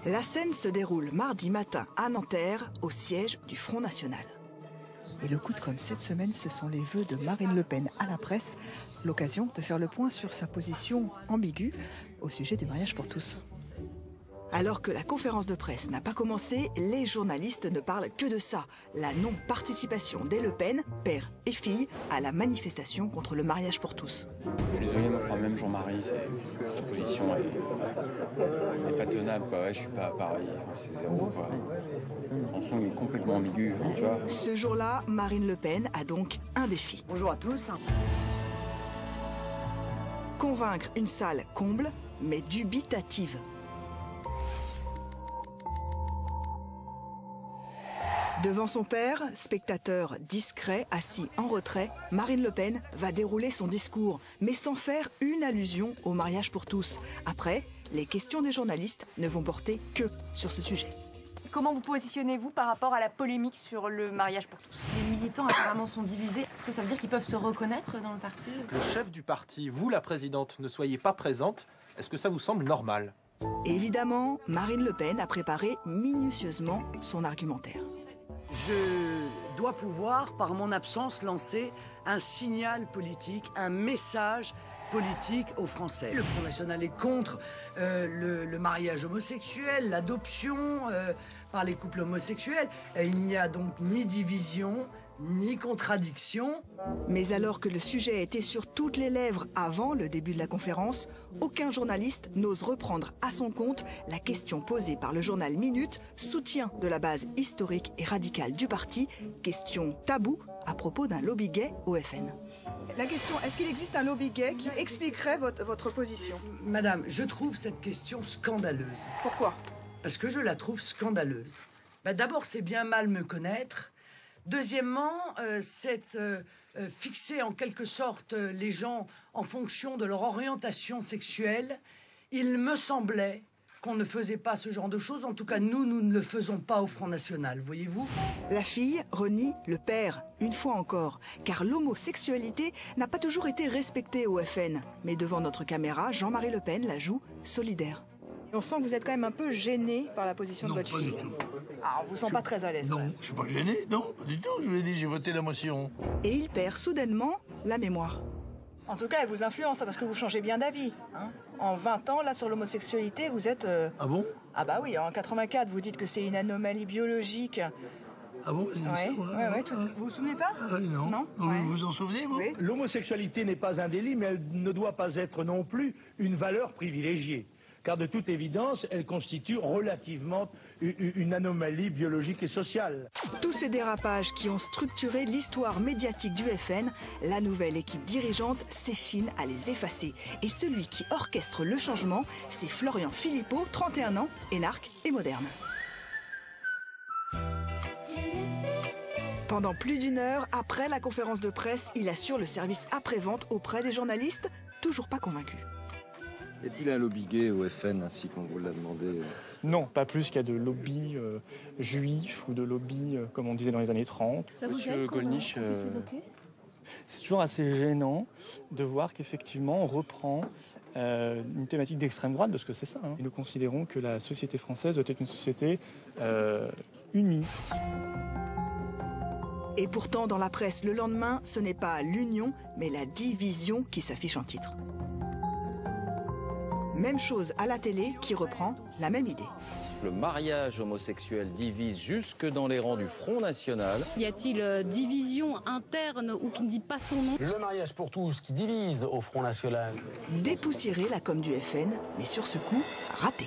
La scène se déroule mardi matin à Nanterre, au siège du Front National. Et le coup de com' cette semaine, ce sont les vœux de Marine Le Pen à la presse, l'occasion de faire le point sur sa position ambiguë au sujet du mariage pour tous. Alors que la conférence de presse n'a pas commencé, les journalistes ne parlent que de ça, la non-participation des Le Pen, père et fille, à la manifestation contre le mariage pour tous. Je suis désolé, mais même Jean-Marie, sa position n'est pas tenable, quoi. Ouais, je suis pas pareil, c'est zéro. Chanson est complètement ambiguë, tu vois. Ce jour-là, Marine Le Pen a donc un défi. Bonjour à tous. Convaincre une salle comble, mais dubitative. Devant son père, spectateur discret, assis en retrait, Marine Le Pen va dérouler son discours, mais sans faire une allusion au mariage pour tous. Après, les questions des journalistes ne vont porter que sur ce sujet. Comment vous positionnez-vous par rapport à la polémique sur le mariage pour tous? Les militants apparemment sont divisés. Est-ce que ça veut dire qu'ils peuvent se reconnaître dans le parti? Le chef du parti, vous la présidente, ne soyez pas présente. Est-ce que ça vous semble normal? Évidemment, Marine Le Pen a préparé minutieusement son argumentaire. Je dois pouvoir, par mon absence, lancer un signal politique, un message politique aux Français. Le Front National est contre le mariage homosexuel, l'adoption par les couples homosexuels. Et il n'y a donc ni division, ni contradiction. Mais alors que le sujet était sur toutes les lèvres avant le début de la conférence, aucun journaliste n'ose reprendre à son compte la question posée par le journal Minute, soutien de la base historique et radicale du parti, question taboue à propos d'un lobby gay au FN. La question, est-ce qu'il existe un lobby gay qui expliquerait votre position? Madame, je trouve cette question scandaleuse. Pourquoi? Parce que je la trouve scandaleuse. D'abord, c'est bien mal me connaître. Deuxièmement, c'est fixer en quelque sorte les gens en fonction de leur orientation sexuelle. Il me semblait qu'on ne faisait pas ce genre de choses. En tout cas, nous ne le faisons pas au Front National, voyez-vous. La fille renie le père, une fois encore, car l'homosexualité n'a pas toujours été respectée au FN. Mais devant notre caméra, Jean-Marie Le Pen la joue solidaire. On sent que vous êtes quand même un peu gêné par la position de votre fille. Ah, on vous sent pas très à l'aise. Non, je suis pas gêné, non, pas du tout. Je vous ai dit, j'ai voté la motion. Et il perd soudainement la mémoire. En tout cas, elle vous influence, parce que vous changez bien d'avis. Hein. En 20 ans, là, sur l'homosexualité, vous êtes... Ah bon? Ah bah oui, en 84, vous dites que c'est une anomalie biologique. Ah bon? Vous vous souvenez pas? Ah oui, non. Non, Vous vous en souvenez, vous? Oui. L'homosexualité n'est pas un délit, mais elle ne doit pas être non plus une valeur privilégiée. Car de toute évidence, elle constitue relativement une anomalie biologique et sociale. Tous ces dérapages qui ont structuré l'histoire médiatique du FN, la nouvelle équipe dirigeante s'échine à les effacer. Et celui qui orchestre le changement, c'est Florian Philippot, 31 ans, énarque et moderne. Pendant plus d'une heure, après la conférence de presse, il assure le service après-vente auprès des journalistes, toujours pas convaincus. Y a-t-il un lobby gay au FN ainsi qu'on vous l'a demandé? Non, pas plus qu'il y a de lobby juif ou de lobby comme on disait dans les années 30. Monsieur Gollnisch, c'est toujours assez gênant de voir qu'effectivement on reprend une thématique d'extrême droite, parce que c'est ça. Hein. Et nous considérons que la société française doit être une société unie. Et pourtant, dans la presse, le lendemain, ce n'est pas l'union, mais la division qui s'affiche en titre. Même chose à la télé qui reprend la même idée. Le mariage homosexuel divise jusque dans les rangs du Front National. y a-t-il division interne ou qui ne dit pas son nom? Le mariage pour tous qui divise au Front National. Dépoussiérer la com du FN, mais sur ce coup, raté.